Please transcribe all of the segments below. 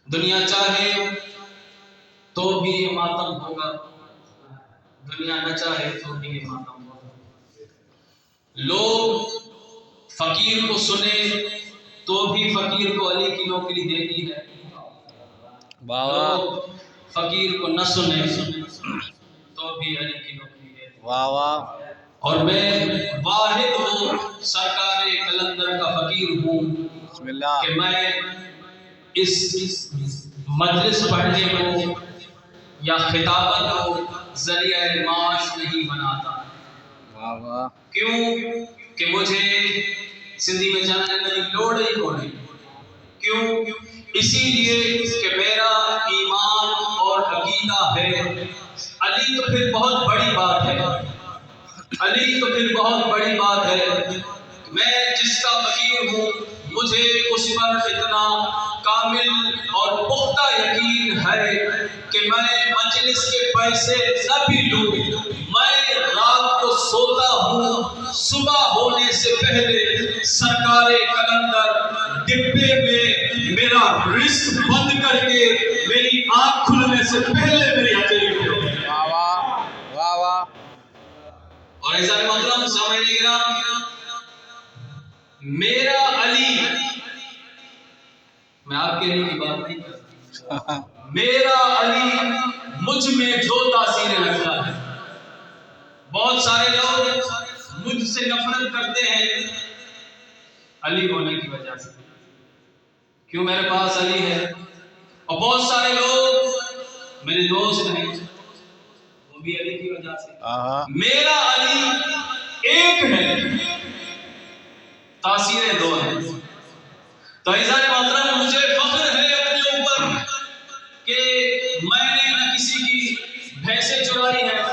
دنیا چاہے تو بھی یہ ماتم ہوگا، دنیا نہ چاہے تو بھی یہ ماتم ہوگا۔ لوگ فقیر کو سنے تو بھی فقیر کو علی کی نوکری دیتی ہے، لوگ فقیر کو نہ سنے تو بھی علی کی نوکری دیتی ہے۔ اور میں واحد ہوں سرکار قلندر کا فقیر ہوں کہ میں اس مجلس پڑھنے کو یا خطابت کو ذریعہ معاش نہیں بناتا۔ کیوں کہ مجھے سندھی میں جانے کی لوڑ ہی کوئی۔ کیوں؟ اسی لیے کہ میرا ایمان اور عقیدہ ہے علی تو پھر بہت بڑی بات ہے، علی تو پھر بہت بڑی بات ہے۔ میں جس کا فقیر ہوں مجھے اس پر اتنا کامل اور پختہ یقین ہے کہ میں مجلس کے پیسے نہ بھی لوں، میں رات کو سوتا ہوں، صبح ہونے سے پہلے سرکار قلندر ڈبے میں میرا رزق بند کر کے میری آنکھ کھلنے سے پہلے میری ہتھیلی پہ ہوگی۔ اور عزیزان محترم سامعین کرام، میرا علی، میں آپ کے علی کی بات نہیں کرتا، میرا علی مجھ میں جو تاثیر رکھتا ہے۔ بہت سارے لوگ مجھ سے نفرت کرتے ہیں علی ہونے کی وجہ سے، کیوں میرے پاس علی ہے، اور بہت سارے لوگ میرے دوست ہیں وہ بھی علی کی وجہ سے۔ میرا علی ایک ہے، تاثیریں دو ہیں۔ تو عزیزان محترم مجھے فخر ہے اپنے اوپر کہ میں نے نہ کسی کی بھینسیں چرائی ہے،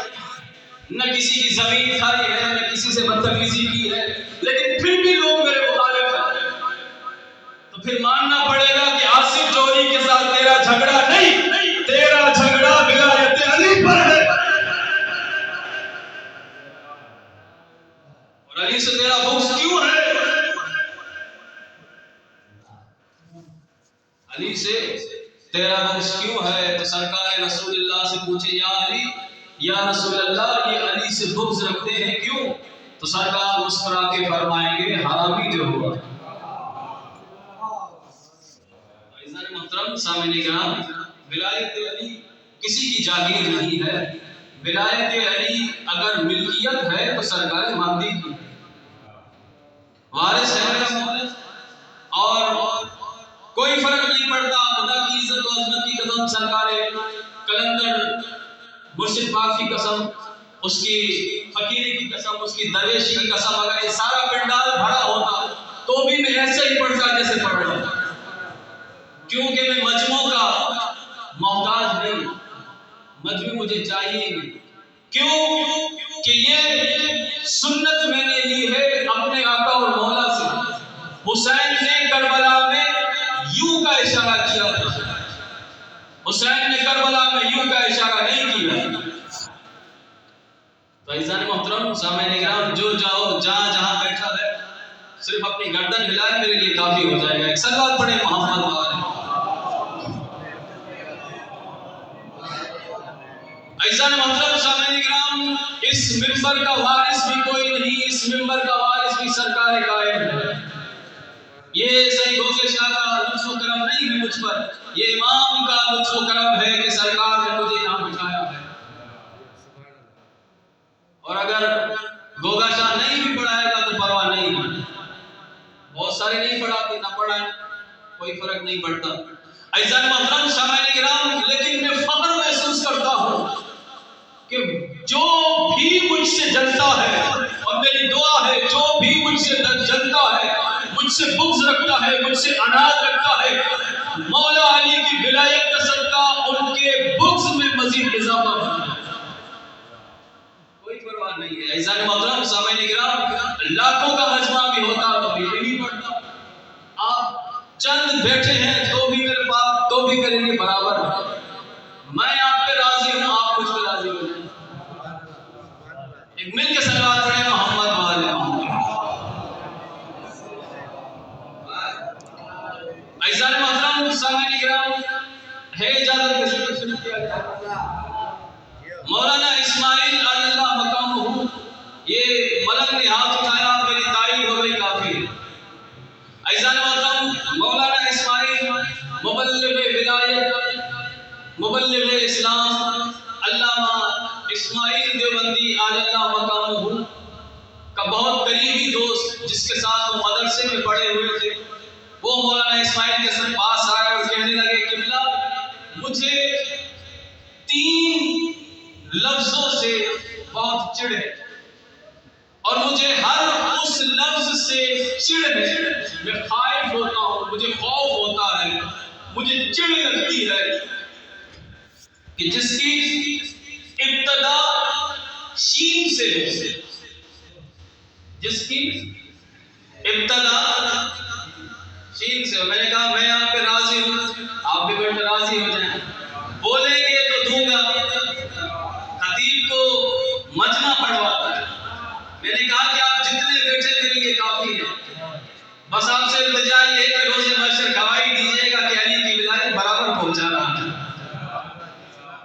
نہ کسی کی زمین کھائی ہے، نہ کسی سے بدتمیزی کی ہے، لیکن پھر بھی لوگ میرے مخالف ہیں۔ تو پھر ماننا پڑے گا کہ آصف جوہری کے ساتھ تیرا جھگڑا نہیں، تیرا جھگڑا ولایت علی پر ہے، اور علی سے تیرا بغض کیوں ہے؟ علی سے تیرا بغض کیوں ہے؟ تو سرکار رسول اللہ سے پوچھے یا علی، یا رسول اللہ یہ علی سے بغض رکھتے ہیں کیوں؟ تو سرکار مسکرا کے فرمائیں گے حرامی جو ہوا۔ عزیزان محترم سامعین کرام، ولایت علی کسی کی جاگیر نہیں ہے، ولایت علی اگر ملکیت ہے تو سرکار مہدی کی وارث ہے، اور کوئی فرق نہیں پڑتا۔ خدا کی عزت و عظمت کی قسم، سرکار قلندر مرشد پاک کی قسم، اس کی فقیری کی قسم، اس کی درویشی کی قسم، اگر یہ سارا پنڈال بھرا ہوتا تو بھی میں ایسے ہی پڑھتا جیسے پڑھ رہا ہوں، کیونکہ میں مجموع کا محتاج نہیں، مجموع مجھے چاہیے نہیں۔ کیوں کہ یہ سنت میں نے لی ہے اپنے آقا اور مولا سے۔ حسین نے کربلا میں یوں کا اشارہ کیا تھا، حسین نے کربلا میں یوں کا اشارہ نہیں کیا۔ تو عزیزان محترم سامعین کرام، جو جاؤ جہاں جہاں بیٹھا ہے صرف اپنی گردن ہلائے، میرے لیے کافی ہو جائے گا۔ ایک صلوات پڑھیں محمد والے۔ عزیزان محترم سامعین کرام، اس منبر کا وارث بھی کوئی نہیں، اس منبر کا وارث بھی سرکار قائم ہے۔ یہ صحیح گوگے شاہ کا لطف و کرم نہیں ہے مجھ پر، یہ امام کا لطف و کرم ہے کہ سرکار نے مجھے یہاں بٹھایا ہے۔ اور اگر گوگا شاہ نہیں بھی پڑھائے گا تو پرواہ نہیں ہے، بہت سارے نہیں پڑھاتے، نہ پڑھائیں، کوئی فرق نہیں پڑتا۔ عزیزان محترم سامعین کرام، لیکن میں فخر محسوس کرتا ہوں کہ جو بھی مجھ سے جلتا ہے، اور میری دعا ہے جو بھی مجھ سے جلتا ہے، مجھ سے بغض رکھتا ہے، مجھ سے عناد رکھتا ہے، مولا علی کی ولایت کا صدقہ ان کے بغض میں مزید اضافہ ہوتا ہے، کوئی پرواہ نہیں ہے۔ عزیزان محترم سامعین کرام، لاکھوں کا مجمع بھی ہوتا تو بھی نہیں پڑتا، آپ چند بیٹھے ہیں تو بھی میرے پاس، تو بھی میرے لیے برابر ہے۔ میں آپ پہ راضی ہوں، آپ مجھ پہ راضی ہو جائیں۔ ایک مل کے صلوات پڑھیں محمد والے۔ عزیزان محترم سامعین کرام، ہے اجازت کسی کو شروع کیا جائے؟ مولانا اسماعیل علی اللہ مقامہ، یہ ملک نے ہاتھ اٹھایا، میری تائید ہو گئی کافی ہے۔ عزیزان محترم، مولانا اسماعیل مبلغ ولایت، مبلغ اسلام، علامہ اسماعیل دیوبندی علی اللہ مقامہ کا بہت قریبی دوست، جس کے ساتھ وہ مدرسے میں پڑھے ہوئے تھے، وہ مولانا اسماعیل کے ساتھ پاس آئے اور کہنے لگے کہ مجھے 3 لفظوں سے بہت چڑ ہے، اور مجھے ہر اس لفظ سے چڑ ہے، میں خائف ہوتا ہوں، مجھے خوف ہوتا ہے، مجھے چڑ لگتی ہے کہ جس کی ابتدا شین سے ہے، جس کی ابتدا شین سے ہو۔ میں نے کہا میں آپ پہ راضی ہوں، آپ بھی بیٹھ راضی ہو جائیں، بولیں گے تو دوں گا۔ خطیب کو مجمع پڑھواتا ہے، میں نے کہا کہ آپ جتنے بیٹھے میرے لیے کافی ہیں، بس آپ سے التجا یہ ہے کہ روز محشر گواہی دیجیے گا کہ علی کی ولایت برابر پہنچا رہا ہے۔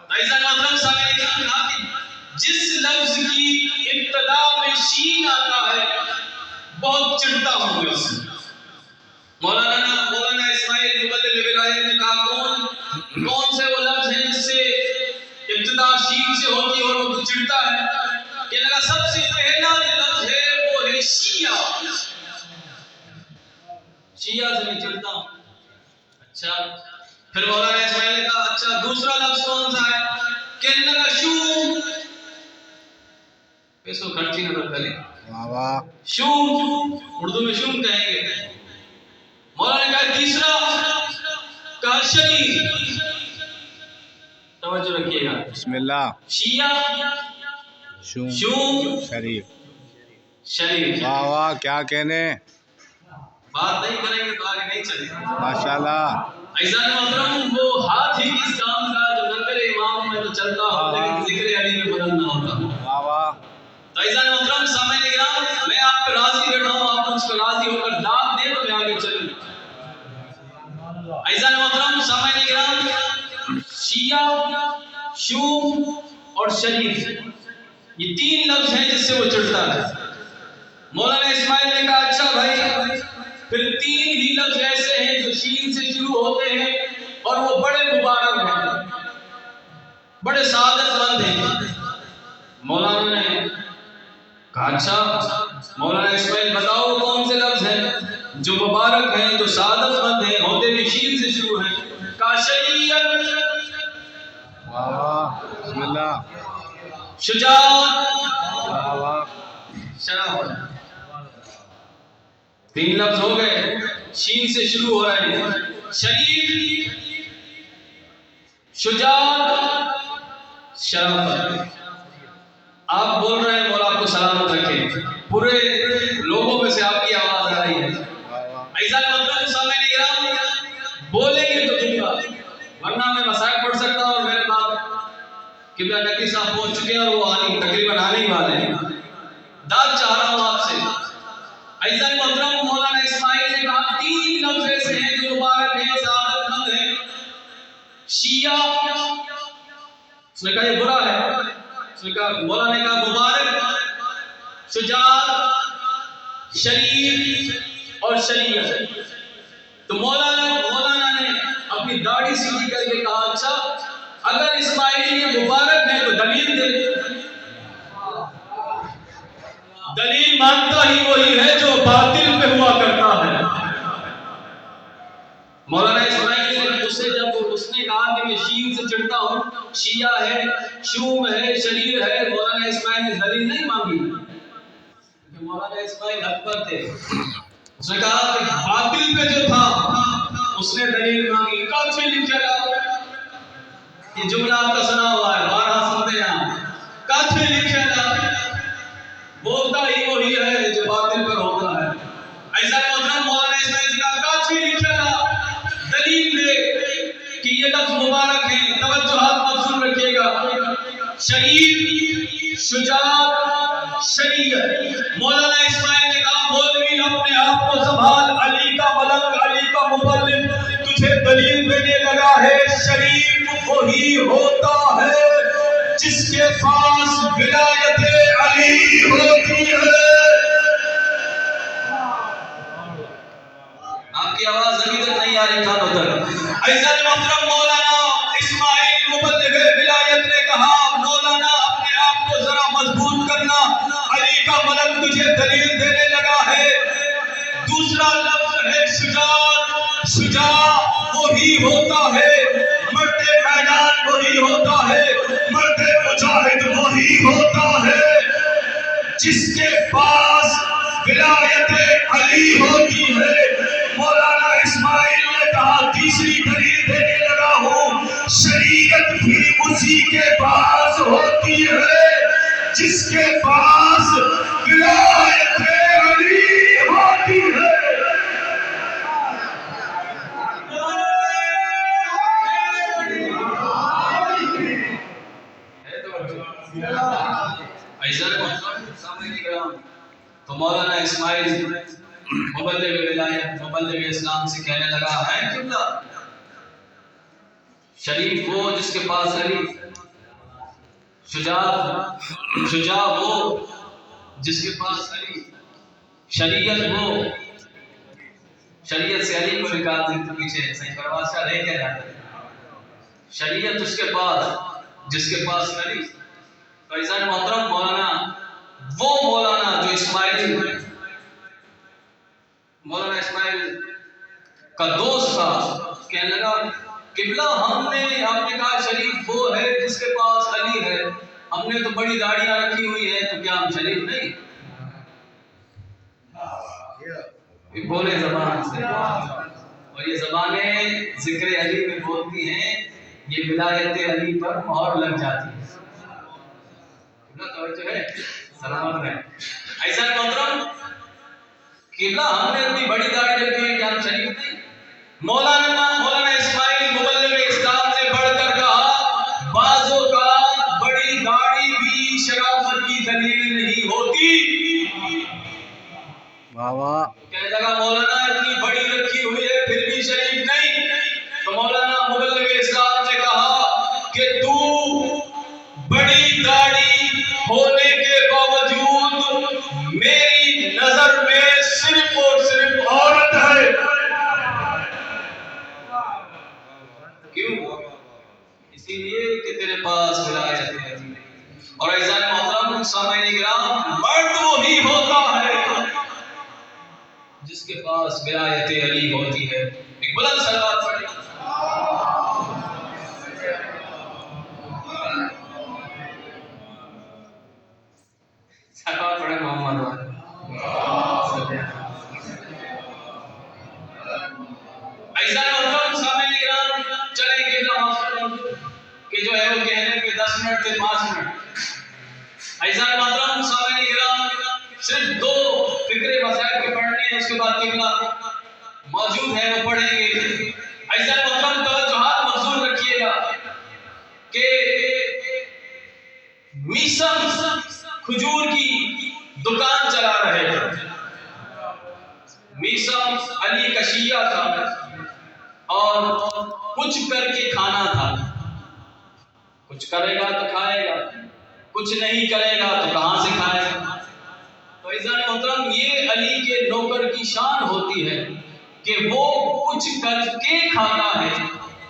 عزیزان محترم سامعین نے کہا کہ جس لفظ کی ابتدا میں شین آتا ہے بہت چڑھتا ہوں میں اس سے۔ مولانا اسماعیل مبلغ ولایت نے کہا کون سے وہ لفظ ہیں جس سے ابتدا شین سے ہوتی اور وہ چڑھتا ہے؟ کہ لگا سب سے پہلا جو لفظ ہے وہ ہے شیعہ، شیعہ سے میں چڑھتا ہوں۔ اچھا، پھر مولانا اسماعیل نے کہا اچھا دوسرا لفظ کون سا ہے؟ کہنے لگا شوم، پیسوں خرچی نہ کریں، شوم اردو میں شوم کہیں گے۔ مولانا نے کہا تیسرا، کہا شریف، توجہ رکھیے گا، بسم اللہ، شیعہ، شوم، شریف، شریف۔ واہ واہ، کیا کہنے، بات نہیں کریں گے تو آگے نہیں چلے گا۔ ماشاءاللہ۔ عزیزان محترم، وہ ہاتھ ہی اس کام کا جو ننگر امام میں تو چلتا ہو لیکن ذکر علی میں بدل نہ ہوتا۔ واہ واہ۔ تو عزیزان محترم سامعین کرام، میں آپ پہ راضی بیٹھا ہوں، آپ مجھ کو راضی ہو کر داد دیں تو میں آگے چلوں۔ عزیزان محترم سامعین کرام، شیعہ، شوم اور شریف، یہ 3 لفظ ہیں جس سے وہ چڑھتا ہے۔ مولانا اسماعیل نے کہا اچھا بھائی، پھر 3 ہی لفظ ایسے ہیں جو شین سے شروع ہوتے ہیں اور وہ بڑے مبارک ہیں، بڑے سعادت مند ہیں۔ مولانا نے کہا اچھا مولانا اسماعیل بتاؤ کون سے لفظ ہیں جو مبارک ہیں، جو سعادت مند ہیں، ہوتے بھی شین سے شروع ہیں؟ کہا شریعت، واہ واہ، بسم اللہ، شجاعت، واہ واہ، شرافت۔ 3 لفظ ہو گئے، شین سے شروع ہو رہے ہیں، شریف، شجاعت، شرافت۔ آپ بول رہے ہیں مولا آپ کو سلامت رکھے، پورے لوگوں میں سے آپ کی آواز آ رہی ہے۔ عزیزان محترم سامعین کرام، بولیں گے تو دوں گا، ورنہ میں مسائل پڑھ سکتا ہوں اور میرے بعد قبلہ نقی صاحب پہنچ چکے ہیں اور وہ تقریباً آنے ہی والے ہیں۔ داد چاہ رہا ہوں آپ سے۔ عزیزان محترم مولانا اسماعیل نے کہا 3 لفظ ایسے ہیں جو مبارک ہیں، سعادت مند ہیں۔ شیعہ، اس نے کہا یہ برا ہے، اس نے کہا مولانا نے کہا مبارک، شجاعت، شریف اور شریعت۔ تو مولانا نے اپنی داڑھی سیدھی کر کے کہا اچھا اگر اسماعیل یہ مبارک ہے تو دلیل دے۔ دلیل مانتا ہی وہی ہے جو باطل پہ ہوا کرتا ہے۔ مولانا اسماعیل نے اسے جب اس نے کہا کہ میں شین سے چڑھتا ہوں، شیعہ ہے، شوم ہے، شریر ہے، مولانا اسماعیل نے دلیل نہیں مانگی، کہ مولانا اسماعیل حق پر تھے۔ اس نے کہا کہ باطل پہ جو تھا اس نے دلیل مانگی، کافی لکھا یہ جملہ آپ کا سنا ہوا ہے، بارہا سنتے ہیں آپ، کافی لکھا بولتا ہی وہی ہے جو باطل پر ہوتا ہے۔ ایسا محترم مولانا اسماعیل سے کہا کافی لکھا دلیل دے کہ یہ لفظ مبارک ہیں، توجہات مبذول رکھیے گا، شریف، شجاعت، شریعت۔ مولانا اسماعیل نے کہا مولوی اپنے آپ کو سنبھال، علی کا ملک، علی کا مبلغ، تجھے دلیل دینے لگا ہے، شریف وہی ہوتا ہے جس کے پاس ولایت علی ہوتی ہے۔ آپ کی آواز ابھی تک نہیں آ رہی کانوں تک۔ ایسا محترم مولانا اسماعیل مبلغ ولایت نے کہا، مولانا اپنے آپ کو ذرا مضبوط کرنا، علی کا ملک تجھے دلیل دینے لگا ہے۔ دوسرا لفظ ہے شجاعت، شجاع وہی ہوتا ہے، مرد میدان وہی ہوتا ہے، مرد مجاہد وہی ہوتا ہے جس کے پاس ولایت علی ہوتی ہے۔ مولانا اسماعیل نے کہا، تیسری دلیل دینے لگا ہوں، شریعت بھی اسی کے پاس ہوتی ہے جس کے پاس ولایت علی ہوتی ہے۔ تو مولانا اسماعیل مبلغ ولایت مبلغ اسلام سے کہنے لگا ہے قبلہ، شریف وہ جس کے پاس علی، شجاع وہ جس کے پاس علی، شریعت وہ، شریعت سے علی کو نکال دیں تو پیچھے صحیح پرواز کا رہ کیا جاتا ہے، شریعت اس کے پاس جس کے پاس علی۔ تو عزیزان محترم، مولانا وہ مولانا جو مولانا اسماعیل کا دوست تھا، کہنے لگا قبلہ آپ نے کہا شریف وہ ہے جس کے پاس علی ہے، ہم نے تو بڑی داڑیاں رکھی ہوئی ہے، تو کیا ہم شریف نہیں؟ بولے زبان سے، اور یہ زبانیں ذکر علی میں بولتی ہیں، یہ ولایت علی پر مہر لگ جاتی ہے۔ توجہ ہے، سلامت ہے۔ ایسا محترم، قبلہ ہم نے اتنی بڑی داڑھی رکھی ہے کہ ہم شریف نہیں؟ مولانا اسماعیل مبلغ اسلام نے بڑھ کر کہا، بعض اوقات بڑی داڑھی بھی شرافت کی دلیل نہیں ہوتی۔ واہ واہ۔ کہنے لگا مولانا اتنی بڑی رکھی ہوئی ہے پھر بھی شریف نہیں۔ تو مولانا مبلغ اسلام نے کہا کہ تو بڑی داڑھی ہونے کے باوجود میری نظر میں صرف اور صرف عورت ہے۔ کیوں؟ اسی لیے کہ تیرے پاس ولایت ہے۔ اور اعزاز محترم سامعین کرام، مرد وہی ہوتا ہے جس کے پاس ولایت علی ہوتی ہے۔ ایک بلند صلوات پڑھیں۔ صلوات پڑھیں محمد والے۔ ایسا محترم سامعین کرام، چلیں کہ جو ہے وہ کہنے کے 10 منٹ سے 5 منٹ۔ ایسا محترم سامعین کرام، صرف 2 فکرے مسائل کے پڑھنے ہیں، اس کے بعد قبلہ موجود ہے وہ پڑھیں گے۔ ایسا محترم توجہات مبذول رکھیے گا کہ میسم کھجور کی دکان چلا رہے تھے۔ میسم علی کا شیعہ تھا اور کچھ کر کے کھانا تھا، کچھ کرے گا تو کھائے گا، کچھ نہیں کرے گا تو کہاں سے کھائے گا۔ تو عزیزان محترم، یہ علی کے نوکر کی شان ہوتی ہے کہ وہ کچھ کر کے کھاتا ہے،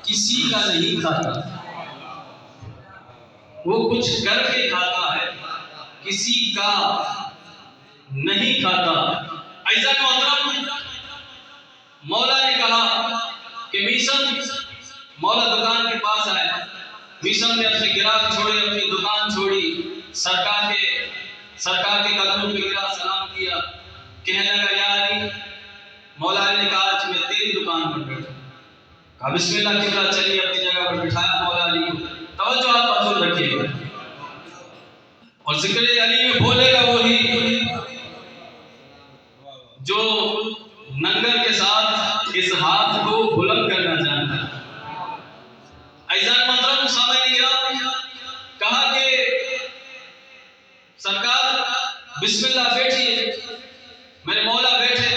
کسی کا نہیں کھاتا۔ وہ کچھ کر کے کھاتا ہے، کسی کا نہیں کھاتا۔ عزیزان محترم، مولا نے کہا کہ میسم، مولا دکان کے پاس آئے، میسم نے اپنے گراہک چھوڑے، اپنی دکان چھوڑی، سرکار کے قدموں پہ گرا، سلام کیا، کہنے لگا یا علی۔ مولا علی نے کہا کہ میں تیری دکان پر بیٹھا، کہا بسم اللہ، قبلہ چلیے، اپنی جگہ پر بٹھایا مولا علی کو۔ توجہ آپ مبذول رکھیے گا اور ذکر علی میں بولے گا وہی جو ننگر کے ساتھ اس ہاتھ کو بلند کرنا چاہتا ہے۔ عزیزان محترم سامعین کرام، کہا کہ سرکار بسم اللہ بیٹھیے، میرے مولا بیٹھے۔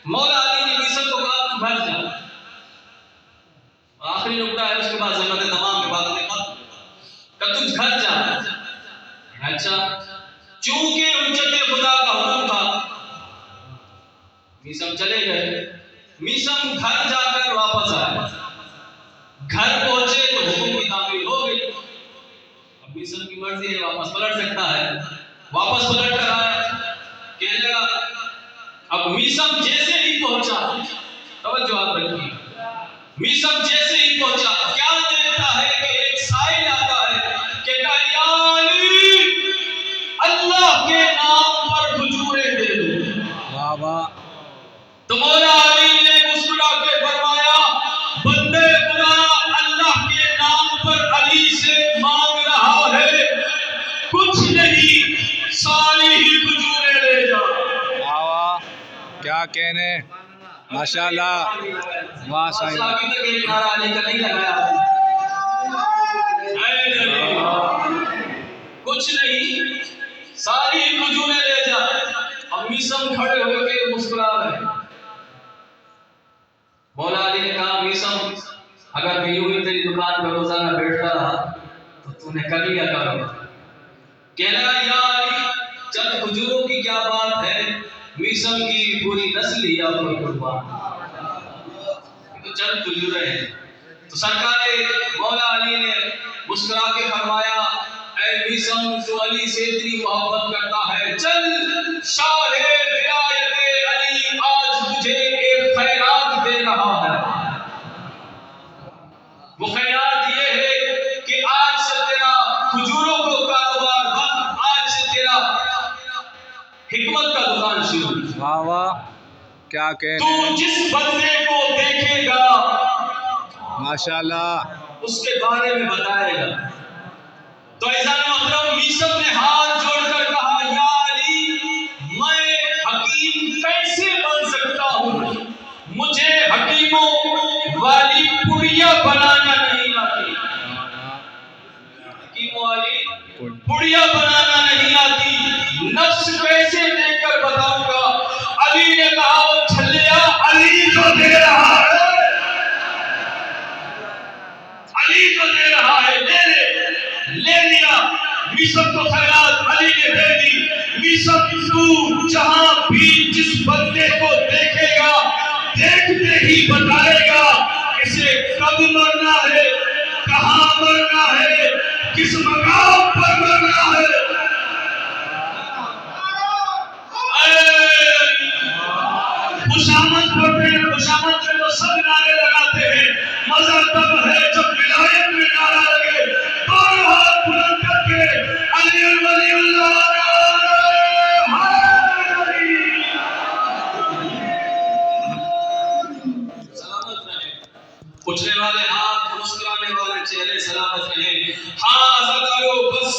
مولا علی نے میسم کو کہا تو بھر جا۔ آخری نقطہ ہے، اس کے بعد ضرورت تمام کے بعد ختم کہ تم گھر جا. اچھا چونکہ حجت خدا کا حکم تھا، میثم چلے گئے. میثم گھر جا کر واپس آئے. گھر پہنچے تو حکم کی تعمیل ہو گئی. اب میثم کی مرضی ہے، واپس پلٹ سکتا ہے. واپس پلٹ کر آیا، کہنے لگا. اب میثم جیسے ہی پہنچا، توجہ آپ رکھیے، میثم جیسے ہی پہنچا کیا دیکھتا ہے کہ ایک سائل آتا ہے کہ یا علی اللہ کے نام پر کھجوریں دے دو. واہ واہ. تو مولا علی نے مسکرا کے فرمایا بندے خدا اللہ کے نام پر علی سے مانگ رہا ہے، کچھ نہیں ساری ہی کھجوریں لے جا. واہ واہ، کیا کہنے، ماشاءاللہ. واہ صحیح. ابھی تک ایک نعرہ علی کا نہیں لگایا. کچھ نہیں ساری کھجوریں لے جا. اب میثم کھڑے ہو کے مسکرا رہے. مولا علی نے کہا میثم اگر میں یوں ہی تیری دکان پر روزانہ بیٹھتا رہا تو تو نے کر لیا کاروبار. کہنے لگا یا علی چند کھجوروں کی کیا بات ہے، میثم کی پوری نسل ہی آپ کو قربان. تو چند کھجوریں ہیں. تو سرکار مولا علی نے مسکرا کے فرمایا اے میثم تو علی سے اتنی محبت کرتا ہے، چل شاہ ولایت علی آج تجھے ایک خیرات دے رہا ہے. وہ خیرات یہ ہے کہ آج سے تیرا کھجوروں کو کاروبار بند، آج سے تیرا حکمت کا دکان شروع. واہ واہ، کیا تو کہنے، جس بندے کو دیکھے گا ماشاءاللہ. اس کے بارے میں بتائے گا. تو عزیزان محترم میثم نے ہاتھ جوڑ کر کہا یا علی میں حکیم کیسے بن سکتا ہوں، مجھے حکیموں والی پڑیا بنانا نہیں آتی. حکیموں والی پڑیا بنانا نہیں آتی، نفس کیسے دے کر بتاؤں گا. علی نے کہا وہ چھلیا علی جو دے رہا ہے، علی جو دے رہا ہے لے لیا. میثم کو خیرات علی نے دے دی. میثم تو جہاں بھی جس بندے کو دیکھے گا دیکھتے ہی بتائے گا اسے کب مرنا ہے، کہاں مرنا ہے، کس مقام پر مرنا ہے. خوشامد پڑھتے ہیں، خوشامد میں تو سب نعرے لگاتے ہیں. مزہ تب ہے جب ولایت میں نعرہ لگے. دونوں ہاتھ بلند کر کے علی ولی اللہ سلامت رہے. اٹھنے والے ہاتھ، مسکرانے والے چہرے سلامت رہے. ہاں عزادارو بس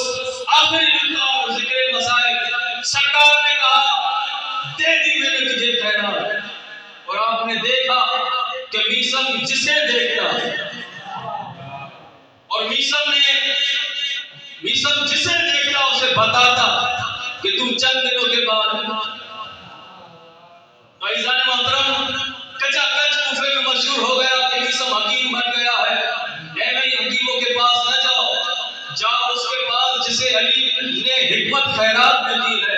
آخری نقطہ اور ذکر مسائل. سرکار نے کہا دے دی میں نے تجھے خیرات. اور آپ نے دیکھا کہ میثم جسے دیکھتا اور میثم جسے دیکھتا اسے بتاتا کہ تم چند دنوں کے بعد. عزیزان محترم کچا کچ کوفے میں مشہور ہو گیا کہ میثم حکیم بن گیا ہے. اے نہیں حکیموں کے پاس نہ جاؤ اس کے پاس جسے علی نے حکمت خیرات میں دی ہے.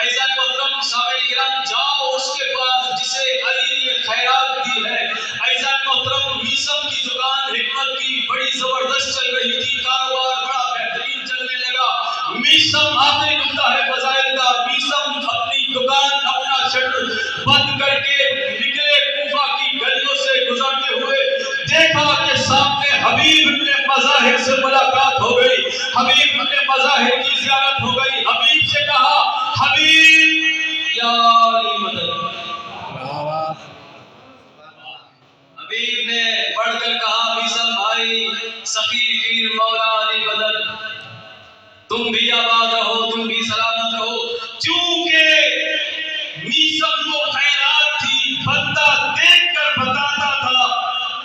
عزیزان محترم سامعین کرام جاؤ اس کے پاس جسے علی نے خیرات دی ہے. عزیزان محترم میثم کی دکان حکمت کی بڑی زبردست چل رہی تھی، کاروبار بڑا بہترین چلنے لگا. میثم آخری نقطہ ہے فضائل کا. میثم اپنی دکان اپنا شٹر بند کر کے نکلے. کوفہ کی گلیوں سے گزرتے ہوئے دیکھا کہ سامنے حبیب ابن مظاہر سے ملاقات ہو گئی. حبیب ابن مظاہر کی زیارت ہو گئی. حبیب سے کہا حبیب یا علی مدد. حبیب نے بڑھ کر کہا میثم بھائی سخی پیر مولا علی مدد، تم بھی آباد رہو، تم بھی سلامت رہو. چونکہ میثم کو خیرات تھی، بندہ دیکھ کر بتاتا تھا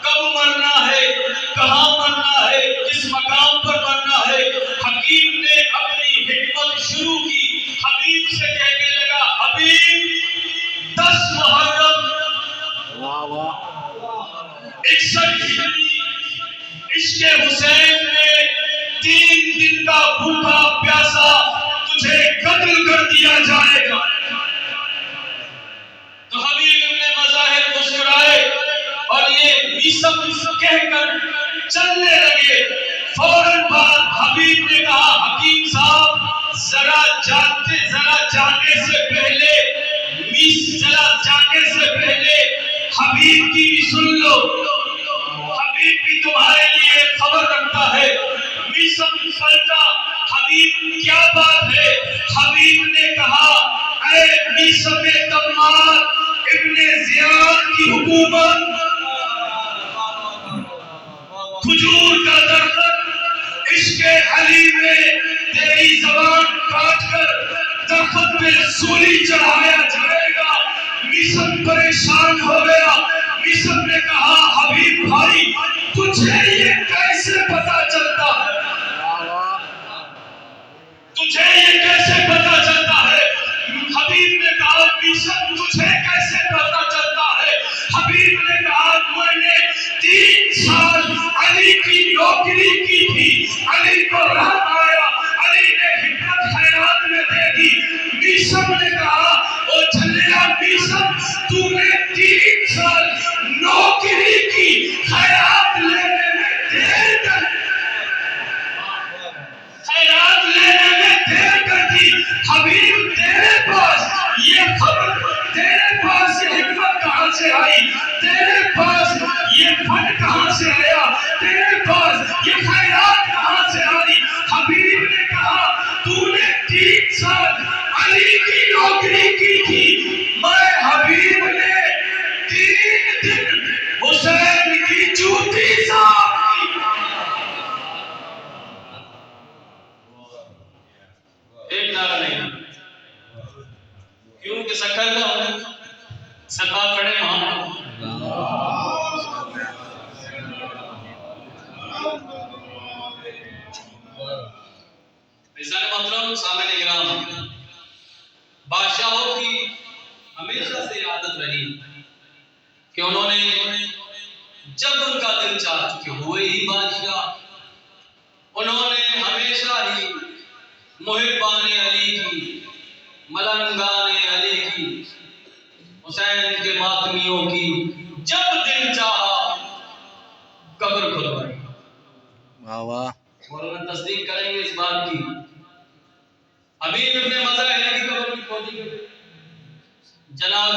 کب مرنا ہے، کہاں مرنا ہے، کس مقام پر مرنا ہے. حکیم نے اپنی حکمت شروع کی. حبیب سے کہنے لگا حبیب 10 محرم 61 ہجری عشق حسین میں 3 دن کا بھوکا پیاسا تجھے قتل کر دیا جائے گا. تو حبیب ابن مظاہر مسکرائے اور یہ میثم کہہ کر چلنے لگے. فوراً بعد حبیب نے کہا حکیم صاحب ذرا جانے سے پہلے حبیب کی بھی سن لو. حبیب بھی تمہارے لیے خبر رکھتا ہے. میثم پلٹا. حبیب کیا بات ہے؟ حبیب نے کہا اے میثم تمار ابن زیاد کی حکومت، کھجور کا درخت عشق علی میں تیری زبان کاٹ کر درخت پہ سولی چڑھایا جائے گا. میثم پریشان ہو گیا. میثم نے کہا حبیب بھائی تجھے یہ کیسے پتا چلتا ہے؟ تجھے یہ کیسے پتا چلتا ہے؟ حبیب نے کہا میثم تجھے کیسے پتا چلتا ہے؟ حبیب نے کہا میں نے 3 سال علی کی نوکری کی تھی. علی کو رحم آیا، علی نے حکمت خیرات میں دے دی. میثم نے کہا او جھلیا میثم تو نے 3 سال نوکری کی، خیرات لینے میں دیر کر دی. حبیب تیرے پاس یہ خبر، تیرے پاس یہ حکمت کہاں سے آئی؟ تیرے پاس یہ فن کہاں سے آیا؟ تیرے پاس یہ خیرات کہاں سے آئی؟ حبیب نے کہا تو نے 3 سال علی کی نوکری کی تھی. میں حبیب نے 3 دن حسین کی جوتی صاف کی. ایک نعرہ نہیں، کیونکہ سکھر کا ہونے سکھا کھڑے وہاں. عزیزان محترم سامعین کرام، بادشاہوں کی ہمیشہ سے عادت رہی کہ انہوں نے جب ان کا دل چاہ چکے ہوئے ہی بادشاہ، انہوں نے ہمیشہ ہی محبان علی کی، ملنگان علی کی، حسین کے ماتمیوں کی جب دل چاہا قبر کھلوائی. اور انہیں تصدیق کریں گے اس بات کی. حبیب ابن مظاہر کی قبر بھی کھودی گئی، جناب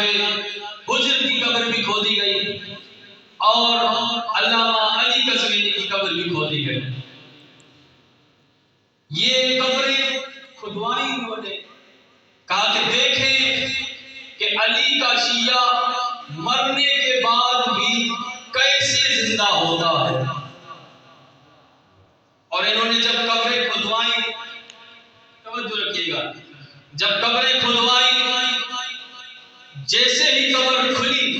حجر کی قبر بھی کھودی گئی، اور علامہ علی قزوینی کی قبر بھی کھودی گئی. یہ قبریں کھدوائی انہوں نے، کہا کہ دیکھیں کہ علی کا شیعہ مرنے کے بعد بھی کیسے زندہ ہوتا ہے. اور انہوں نے جب قبریں کھدوائی، توجہ رکھیے گا، جب قبریں کھدوائی، جیسے ہی قبر کھلی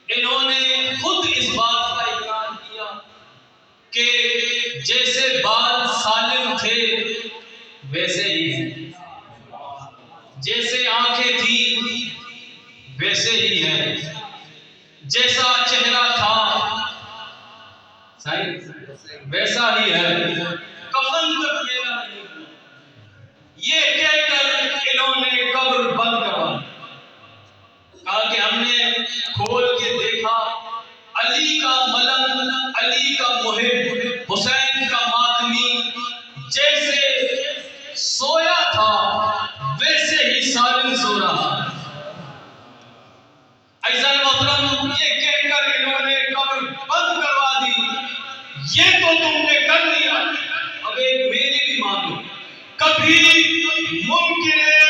انہوں نے خود اس بات کا اقرار کیا کہ جیسے بال سالم تھے ویسے ہی ہیں، جیسے آنکھیں تھی ویسے ہی ہیں، جیسا چہرہ تھا ویسا ہی ہے، کفن تک میرا نہیں. یہ کہہ کر انہوں نے قبر بند کروا، کہا کہ ہم نے کھول کے دیکھا علی کا ملنگ، علی کا محب، حسین کا ماتمی جیسے سویا تھا ویسے ہی سالم سو رہا. عزیزان محترم، یہ کہہ کر انہوں نے قبر بند کروا دی. یہ تو تم نے کر لیا، اب ایک میری بھی مانو. کبھی ممکن ہے